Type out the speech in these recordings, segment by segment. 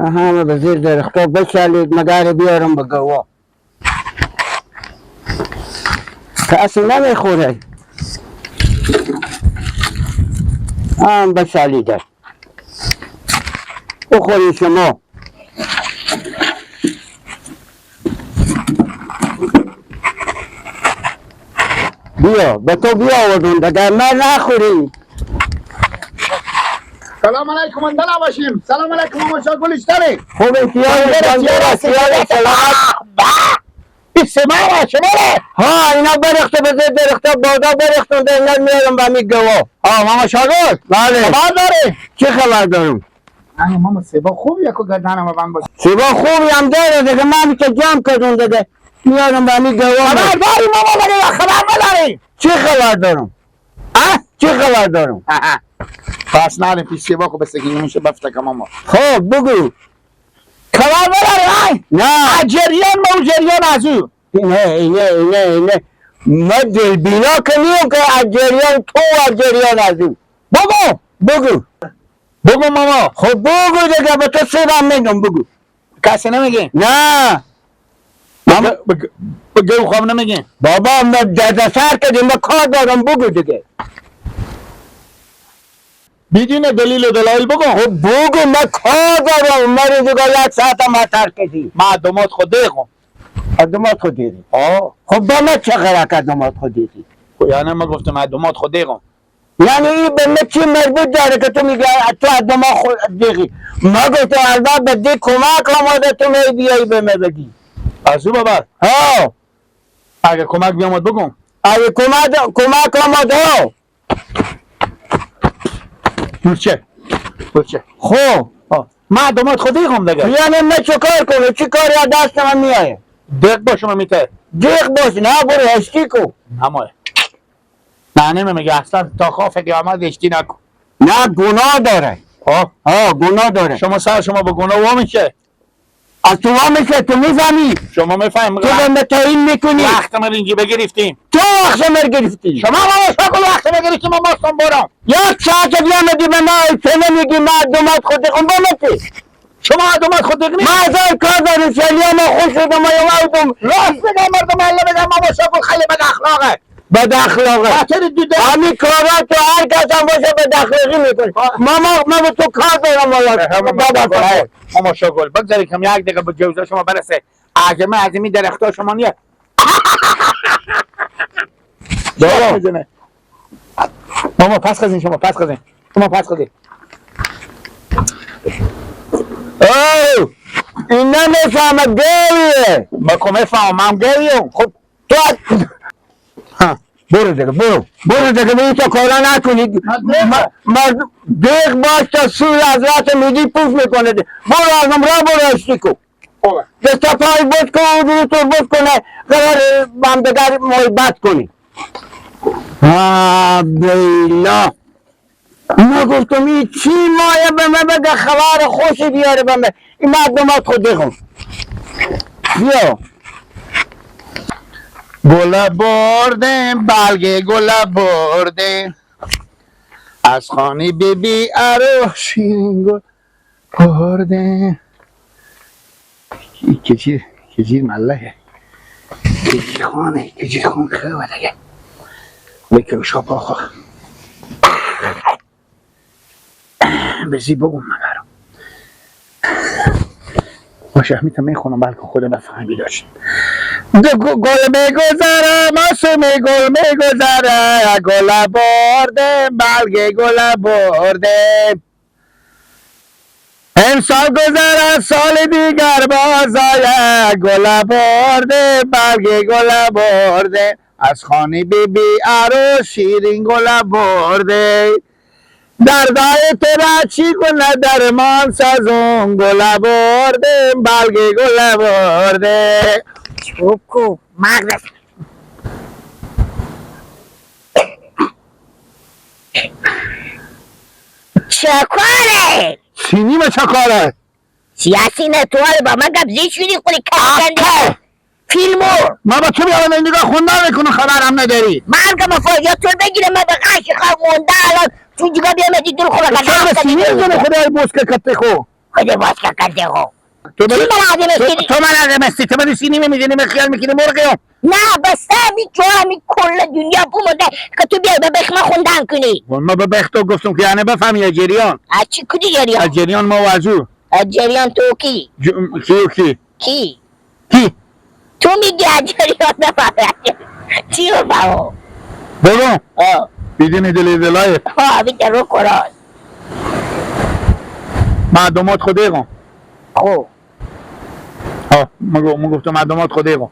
همه به زیر درختها بچلید مگر بیارم به گوا کسی نمیخوره هم بچلیده بخوری شما بیا به تو بیا آوردم دیگر من نخوری سلام علیکم انده نباشیم. سلام علیکم ماما شا گلشتره خوب خیال این سمه شما ره ها اینا برخته به زیر درخته بادا برختن ده اینا میارم به می گوا ماما شاگل بله خبر داره چه خبر دارم ماما سبا خوبی یکو گردنم بند باشه سیبا خوبی هم داره دیگه من که جمع کردم دیگه میارم به می گوا خبر داری ماما بگه یا خبر نداری چه خبر دارم چه خبر دارم پس نریم پیش سبا کو بسته که میشه بفتک ماما خب بگو خبر نداری نه جریان ما جریان از او اینه ما دلبینا کنیم که از جریان تو از جریان از او بگو ماما خب بگو دیگه به تو سیبم میگم بگو کسی نمیگه نه بگه خواب نمیگه بابا ما درد سر کردیم ما کار دارم بگو دیگه بدون دلیل و دلایل بگو خب بگو ما کار دارم ما رو دیگه یک ساعت هم ترک کردیم معدومات خود دیگم قدمات خود دیدی خب با ما چه قرار قدمات خود دیدی یعنی ما گفتم معدومات خود دیگم یعنی این به ما چی مربوط داره که تو میگه تو قدمات خود دیدی ما گفتم البته به دی کمک آماده تو می بیایی به ما بگی از او ببر ها اگه کمک بیامد بگم اگه کمک آماده ها برچه خب معدومات خود دیگم دیگه یعنی ما چه کار کنه چی کاری از دست من میایه دیگ باشم میته دیخ باش نه برو هشتی کو نمایه نه نمیگه اصلا تا خواه قیامت اشتی نکن نه گناه داره گناه داره شما سر شما به گناه وا میشه از تو وامی که تو میفهمی شما میفهمی تو به متعین میکنی وقت ما اینجا بگرفتیم تو وقت مر گرفتی شما ما شکل وقت بگرفتیم ما ماستان برام یک ساعت بیامدی به ما چه نمیگی مردمات خود خون بامتی شما معدومات خود دیگه ما ازای کار داریم شلی ما خوش شدم ما یوم راست بگم مردم الله بگم ما شکل خیلی بد اخلاقه بد اخلاقه خاطر دوده همین کارا تو هر کس هم باشه بد اخلاقی میکنی ما به تو کار دارم والا ما شکل بگذاری کم یک دقیقه به جوزه شما برسه عجمه عظیمی درختا شما نیه بابا ماما پس خزین شما پس خزین او این نمیفهمه گریه ما کمه فهمم گریم خب تو برو دیگه برو دیگه به این تو کارا نکنید دیگ باش تا سوی حضرت میدی پوف میکنه برو ازم را برو اشتی کو دستا پای بود کن و دو تو بود کنه قرار هم دیگر محبت کنی بیلا ما گفتم این چی مایه به من بگه خبر خوشی بیاره به من این مردمات خود دیگم بیا گل برده بلگه گل برده از خانه بیبی عروشین گل برده کجیر ملهه کجیر خانه خیلی دیگه بکر شاپا خواه بزی بگم مگرم باشه همیتا میخونم بلکه خود نفهمی داشت گل میگذره ماسومی گل میگذره گل برده بلگه گل برده امسال گذره سال دیگر بازایه گل برده بلگه گل برده از خانه بیبی عروس شیرین گل برده دردای ترا چی کنه درمان سازون گل برده بلگه گل برده چوکو مغز چکاره سینی به چکاره سیاسی نتواره با من گبزی شدی خوری کنده فیلمو ما با تو بیارم این دیگه خوندن میکنه خبرم نداری مرگم افاید تو بگیره من به قش خواه مونده الان تو دیگه بیامدی دل خواه چرا به سینی زنه خدای بوسکه کتی خو خود باز که کرده خو تو چی من آدم استیدی؟ تو من آدم استی، تو بنشینی میزنی من خیال میکنی مرغیم. نه بس همین تو همین کل دنیا بومده که تو بیای به بخ من خوندن کنی. ما به بختو گفتم که یعنی بفهمی از جریان. از چی کدی جریان؟ از جریان موضوع. از جریان تو کی؟ کی؟ کی؟ کی؟ تو میگی از جریان نفهمه چی رو فهمو؟ بگو. آه بیدین دلای. بیده رو قرآن معدومات خودیگم. خب ما گفتم معدومات خودیگم.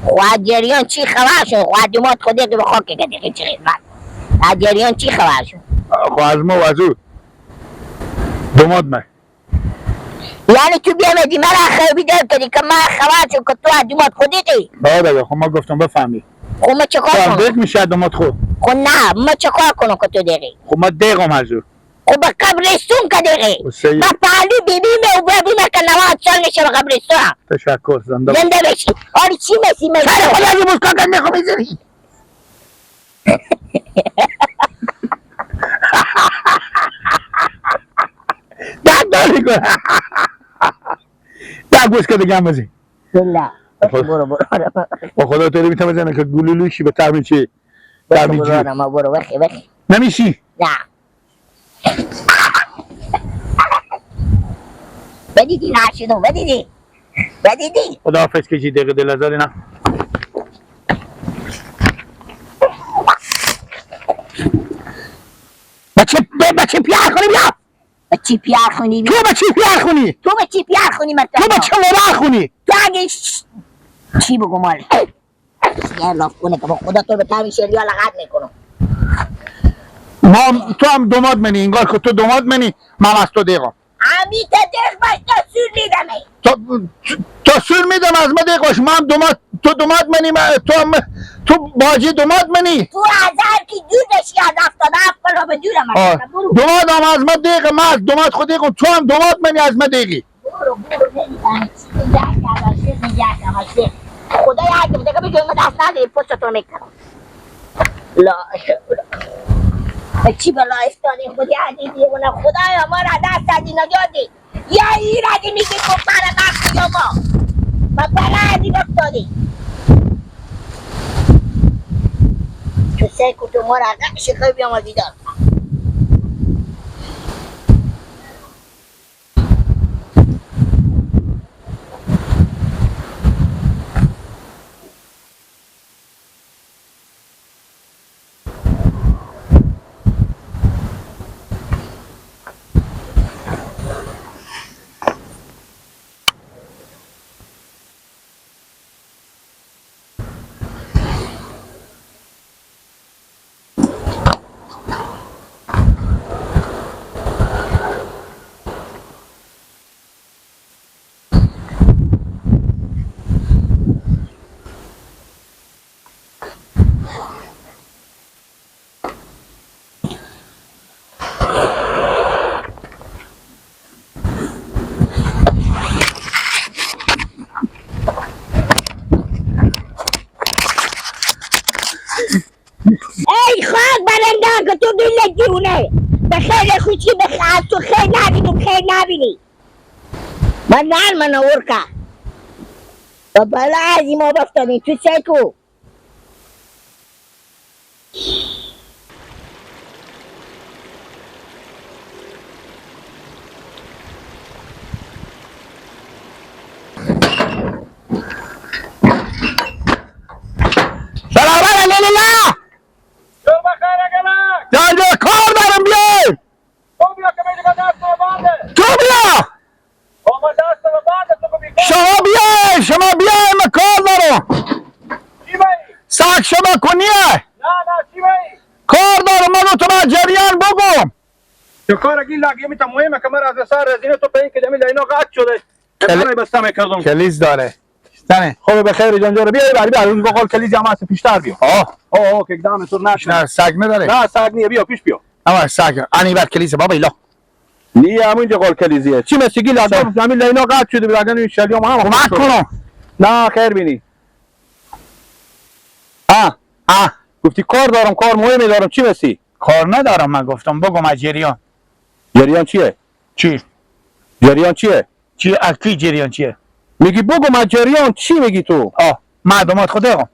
خواهد جریان چی خبر شد؟ خواهد دومات خوده که بخواه که دیگه چی خدمت از جریان چی خبر شد؟ خو از موضوع. دومات من. یعنی تو بیامدی من خیلی بیدار کردی که من خبر شد که تو از دومات خوده دی؟ باید خب ما گفتم بفهمی. خب ما چه کار تو هم کنم؟ دیگ میشه دومات خود. خب نه ما چه کار کنم که تو دیگه؟ خب ما دیگم از او. خب به قبرستون که دیگه؟ سید. ما پهلو بیبیمه و ببیمه که 90 سال میشه به قبرستون تشکر زنده. زنده بشی آری چی میسی من؟ خیلی خدا از این مسکن کنی خب میزنی. داد داری کن. داد بوش که دیگه هم بزی. نه برو با خدا تو میتونم بزنم که گلولوشی به ترمی چی؟ ترمی جی. برو بخی نمیشی؟ نه بدیدی نشدم بدیدی خدا حافظ که چی دقیقه دل ازاری نه. بچه پیار کنی بیا. به چی پیار خونی؟ تو به چی پیار خونی؟ تو به چی پیار خونی تو به چه مرار خونی؟ تو اگه چی بگو مال یه لاف کنه که با خدا تو به تامی شریا لغت میکنم تو هم دوماد منی انگار که تو دوماد منی من از تو دیگم. امی تا دیخ باش تا سور میدمه تو سور میدم از ما دیگاش من هم دوماد تو دوماد منی تو باجی دوماد منی تو از هر کی دور بشی از افتاده افکر رو به دورم دوماد هم از ما دیگه من از دوماد خود دیگم تو هم دوماد منی از ما دیگی برو نمیدنه چی نگه کمشه خدا یکی بده که بگه دست نده پشت تو میکنم لا چی بلا استانی خودی عدیدی اونه خدایا ما را دست دادی نجادی یا ایرادی میگی که پر بخت یا ما پر عدی بفتادی تو سیکو تو ما را قش خیلی بیام دیدار ای خواهد برنده که تو دل جونه به خیر خوشی بخواهد تو خیر نبینیم خیر نبینی من ورکا و بلا عزی ما بفتادیم تو سیکو سلام علیکم. تو بخیر اگلک جای کار دارم بیای. تو بیا که میگه دست به بانده تو بیا. ما دست به بانده تو بی شما بیای من کار دارم. چی بایی؟ ساک شما کنیه. نه چی بایی؟ کار دارم منو تو من جریان بگم. تو کار اگه لاگی میتونم مهمه که من از سر رزینه تو به این که دمیل اینا قطع شده من بستم میکردم کلیز داره. تنه خوب بخیر جان بیا بیا اون بقول کلیز هم هست پیشتر بیا اوه که اقدام تو نه سگ نداره. نه سگ نیه بیا پیش بیا اما سگ انی بعد کلیز بابا ایلا. نیه همون اینجا قول کلیزیه چی مسیگی لاگی زمین اینا قطع شده بلاگن این شلیام هم کمک کنم. نه خیر بینی گفتی کار دارم کار مهمی دارم چی مسی کار ندارم من گفتم بگم از جریان. جریان چیه چی؟ جریان چیه؟ چی اکی جریان چیه؟ میگی بگو من جریان چی میگی تو؟ مردمات خود دیگم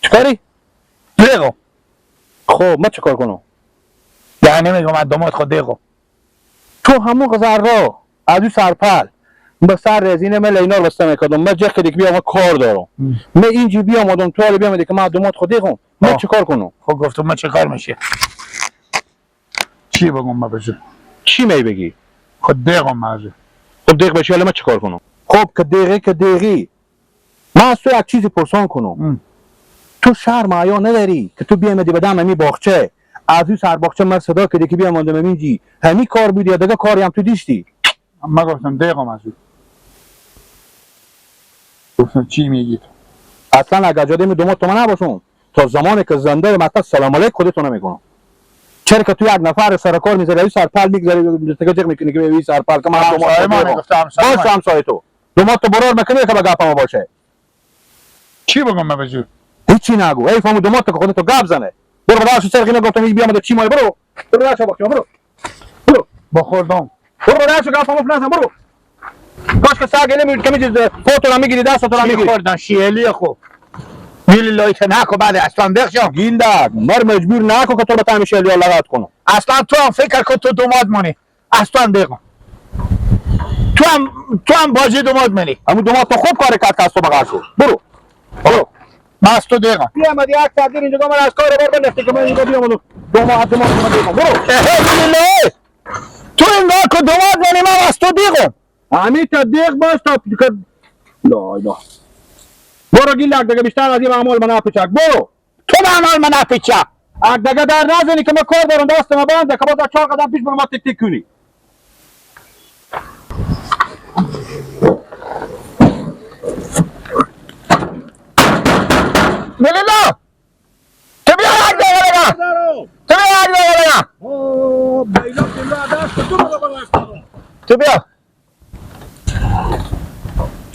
چیکاری؟ دیگم خب من چیکار کنم؟ یعنی میگم مردمات خود دیگم تو همون غزر را از اون سرپل به سر رزینه من لینا رو بستم کردم من جه کدی که بیام کار دارم من اینجی بیام آدم تو بیام که معلومات خود دیگم من چیکار کنم؟ خب گفتم من چه کار میشه چی بگم من بشه چی می بگی؟ خود دیگم مازه خب دیگه بشه حالا من چیکار کنم؟ خب که دیگه من از تو یک چیزی پرسان کنم تو شرم حیا نداری که تو بیامدی بدم همی باغچه از اون سر باغچه من صدا کردی که بیام آدم همینجی همی کار بودی یا دیگه کاری هم تو دیشتی؟ من گفتم دیگم مازه گفتم چی میگید اصلا اگر جاده می دومات تو من نباشم تا زمانی که زنده مطلب سلام علیک خودتو نمیکنم چرا که تو یک نفر سر کار میذاری این سرپل میگذاری تگه میکنی که این سرپل که من دومات باش همسایه تو دومات تو برار میکنی که به گپم باشه چی بگم من بشه هیچی نگو ای فهمو دومات که خودتو گپ زنه برو بداش سرقینه گفتم بیام چی مال برو بداش باخت برو بخوردم برو بداش گپم فلان برو کاش که ساگله میگی که میگی فوتو رو میگیری دستت رو میگیری خوردن شیلی خوب میلی لایت نکو بعد اصلا دخشم گیلدک مر مجبور نکو که تو به تعمیش الیا لغت کنم اصلا تو هم فکر کن تو دوماد منی اصلا دیگم تو هم باجی دوماد منی همون دومات تو خوب کار کرد که از تو بغل شد برو من از تو دیگم بیامد یک ساعت دیر اینجا من از کار بر بنفتی که من اینجا بیامد دومات من دیگم برو میلی تو این دار که دوماد منی من از تو دیگم همین تا دیگ باش تا لا برو گیلک دیگه بیشتر از این معمول من نپیچک برو تو معمول من نپیچه دیگه در نزنی که من کار دارم دست ما بنده که باز 4 قدم پیش برو ما تک تک کنی میلیلا تو بیا هر دیگه بگم تو بیا هر دیگه بگم تو بیا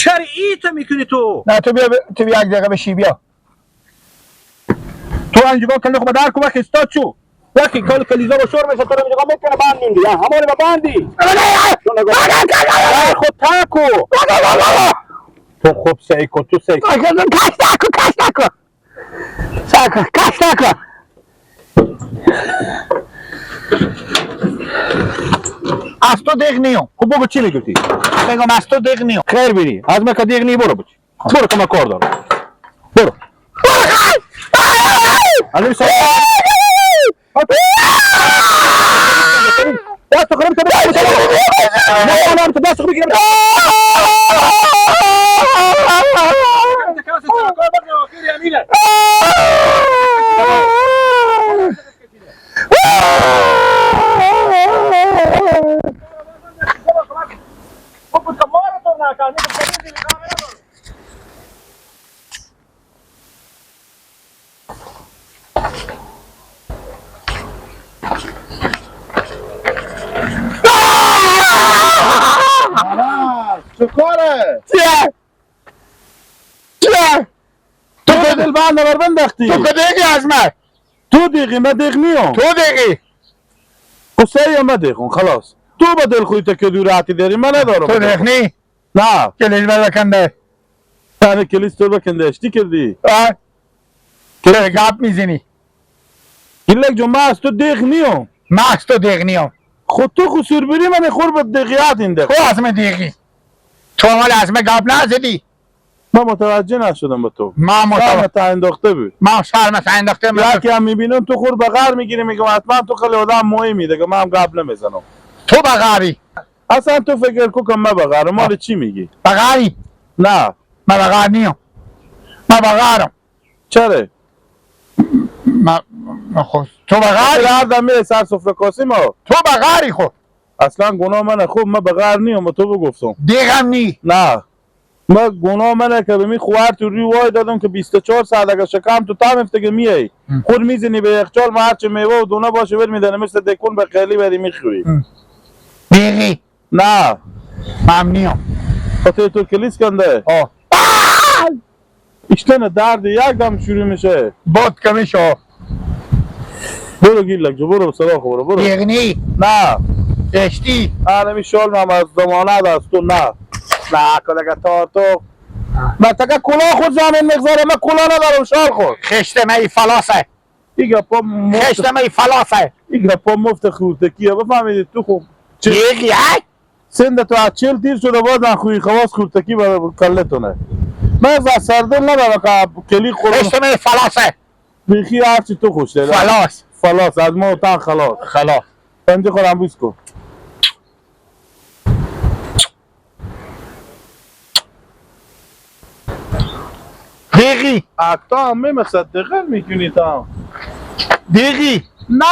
چرا ایت میکنی تو؟ نه تو بیا یک دقیقه بشی بیا تو انجام کنه خب در کو استاد شو وقتی کل کلیزا با شور میشه تو رو میگم میکنه باند میندی همون با باندی خود تاکو تو خوب سیکو تو سیکو کش نکن از تو دیگ نیام خب بگو چی میگفتی؟ بگم از تو دیگ نیام خیر بری از من که دیگ نی برو بچی برو که من کار دارم برو از این سال دست خورم که نه دست خورم بگیرم چکاره چیه؟ تو که دل بند نبر بندختی تو که دیگی از من تو دیگی من دیگ نیام تو دیگی قصه هم دیگون خلاص تو با دل خویت که دو راحتی داری من ندارم تو دیگ نی نه کلیش بکنده یعنی کلیس تو بکنده اشتی کردی که گپ میزنی گیلک جون من از تو دیگ نیام من از تو دیگ نیام خود تو خسور بری من خور به دیگیات این دیگ تو از من دیگی تو مال از من گپ نزدی من متوجه نشدم به تو من تا انداخته بود من شرمت انداخته یکی هم میبینم تو خور بغر میگیری میگم حتما تو خیلی آدم مهمی دیگه من هم گپ نمیزنم تو بغاری اصلا تو فکر کن من بغرم مال چی میگی بغاری نه من بغار نیام من بغارم چرا من خود تو بغاری هر دم میره سر سفره کاسیم ها تو بغاری خود اصلا گناه منه خوب من بغر نیم و تو بگفتم دیگم نی نه من گناه منه که به می خوار تو روی وای دادم که 24 ساعت اگر شکم تو تام افته که میای خود میزنی به یخچال ما هرچه میوه و دونه باشه ور میدنه مثل دکون به خیلی بری میخوری دیگی نه من نیام خاطر تو کلیس کنده اشتنه درد یک دم شروع میشه بود کمی شو برو گیلک جو برو سراخ برو دیگی نی نه اشتی نمی شال هم از زمانه دست تو نه کدگه تا تو من تکه کلا خود زمین مگذاره من کلا ندارم شال خود خشت می فلاسه ایگه پا خشت می فلاسه ایگه پا مفت خورتکیه بفهمیدی تو خوب یک سند تو از 40 تیر شده بازن خوی خواست خورتکی برای کلتونه من از سردل ندارم که کلی خورم خشت می فلاسه بیخی هرچی تو خوش داره فلاس از ما و تن خلاص پنجه خورم بیس کن دیگی اکتا همه مصدقه میکنی تا دیگی نه